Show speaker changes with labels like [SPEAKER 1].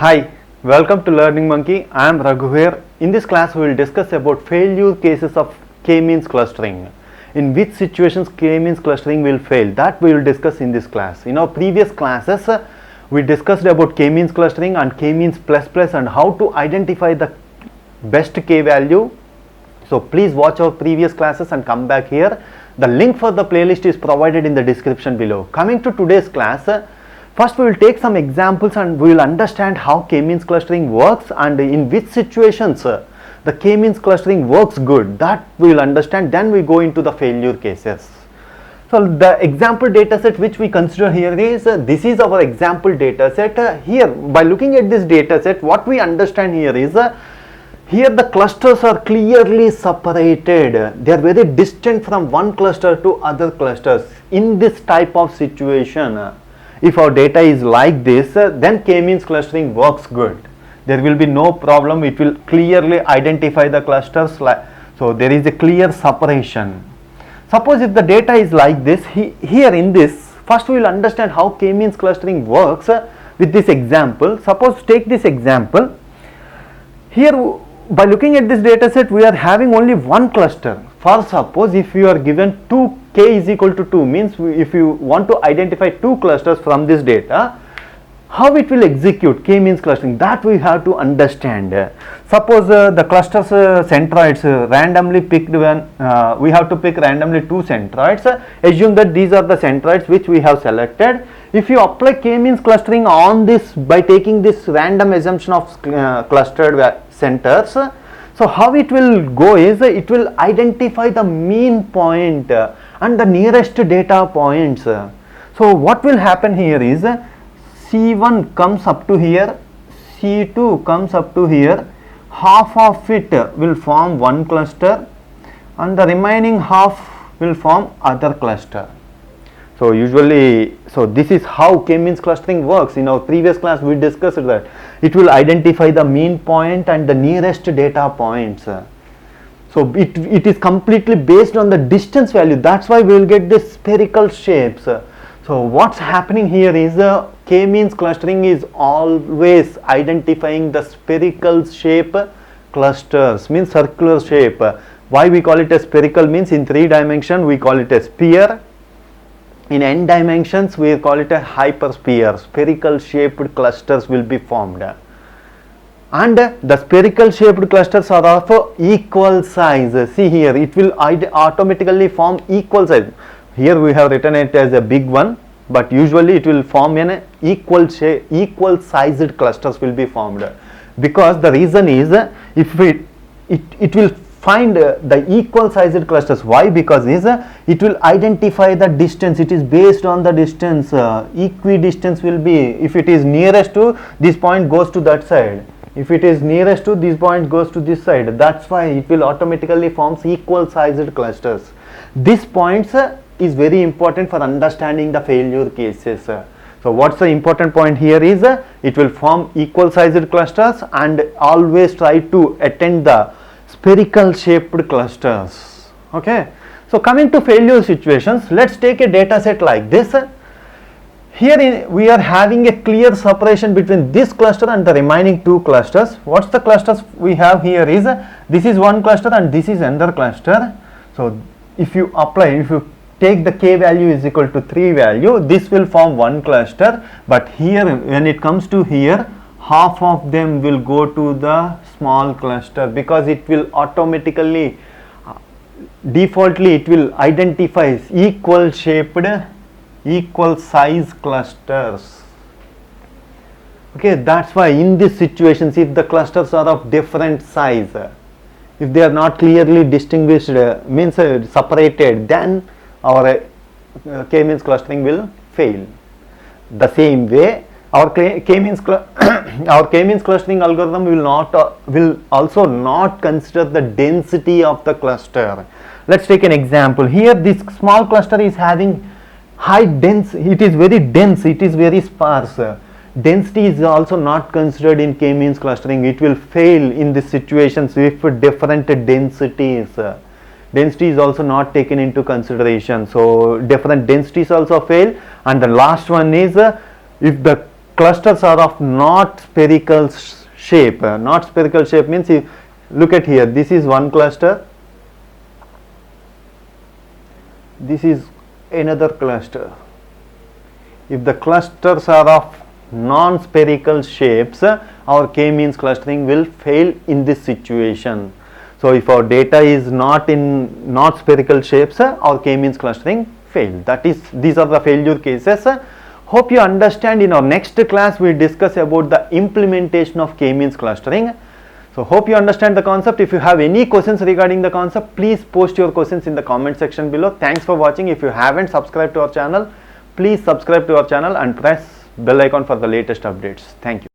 [SPEAKER 1] Hi, welcome to Learning Monkey. I am Raghu here. In this class, we will discuss about failure cases of k-means clustering. In which situations k-means clustering will fail, that we will discuss in this class. In our previous classes, we discussed about k-means clustering and k-means plus plus and how to identify the best k value. So please watch our previous classes and come back here. The link for the playlist is provided in the description below. Coming to today's class, first we will take some examples and we will understand how k-means clustering works and in which situations the k-means clustering works good. That we will understand. Then we go into the failure cases. So the example data set which we consider here is, this is our example data set. Here by looking at this data set, what we understand here is, here the clusters are clearly separated. They are very distant from one cluster to other clusters. In this type of situation, if our data is like this, then k-means clustering works good. There will be no problem. It will clearly identify the clusters. So there is a clear separation. Suppose if the data is like this, here in this, first we will understand how k-means clustering works with this example. Suppose take this example. Here by looking at this data set, we are having only one cluster. For suppose if you are given 2k is equal to 2, means if you want to identify two clusters from this data, how it will execute k-means clustering, that we have to understand. Suppose the clusters centroids randomly picked one, we have to pick randomly two centroids. Assume that these are the centroids which we have selected. If you apply k-means clustering on this by taking this random assumption of clustered centers, so how it will go is, it will identify the mean point and the nearest data points. So what will happen here is, C1 comes up to here, C2 comes up to here, half of it will form one cluster and the remaining half will form other cluster. So usually, so this is how k-means clustering works. In our previous class we discussed that it will identify the mean point and the nearest data points. So it is completely based on the distance value. That's why we will get this spherical shapes. So what's happening here is, k-means clustering is always identifying the spherical shape clusters, means circular shape. Why we call it a spherical means, in 3 dimensions we call it a sphere. In n dimensions we call it a hypersphere. Spherical shaped clusters will be formed. And the spherical shaped clusters are of equal size. See here, it will automatically form equal size. Here we have written it as a big one, but usually it will form an equal sized clusters will be formed. Because the reason is, if it will find the equal sized clusters. Why? Because it will identify the distance. It is based on the distance. Equidistance will be, if it is nearest to this point goes to that side. If it is nearest to this point goes to this side. That's why it will automatically forms equal sized clusters. This points is very important for understanding the failure cases. So what's the important point here is, it will form equal sized clusters and always try to attend the spherical shaped clusters. Okay. So coming to failure situations, let's take a data set like this. Here we are having a clear separation between this cluster and the remaining two clusters. What's the clusters we have here is, this is one cluster and this is another cluster. So if you take the k value is equal to 3 value, this will form one cluster. But here when it comes to here, half of them will go to the small cluster, because it will automatically, defaultly it will identify equal shaped, equal size clusters. Okay, that's why in these situations, if the clusters are of different size, if they are not clearly distinguished, means separated, then our k-means clustering will fail. The same way, our k-means clustering algorithm will also not consider the density of the cluster. Let's take an example. Here this small cluster is having high dense, it is very dense, it is very sparse. Density is also not considered in k-means clustering. It will fail in these situations with different densities. Density is also not taken into consideration. So different densities also fail. And the last one is, if the clusters are of not spherical shape. Not spherical shape means, you look at here, this is one cluster, this is another cluster. If the clusters are of non-spherical shapes, our k-means clustering will fail in this situation. So if our data is not spherical shapes, our k-means clustering fail. These are the failure cases. Hope you understand. In our next class we discuss about the implementation of k-means clustering. So hope you understand the concept. If you have any questions regarding the concept, please post your questions in the comment section below. Thanks for watching. If you haven't subscribed to our channel, please subscribe to our channel and press bell icon for the latest updates. Thank you.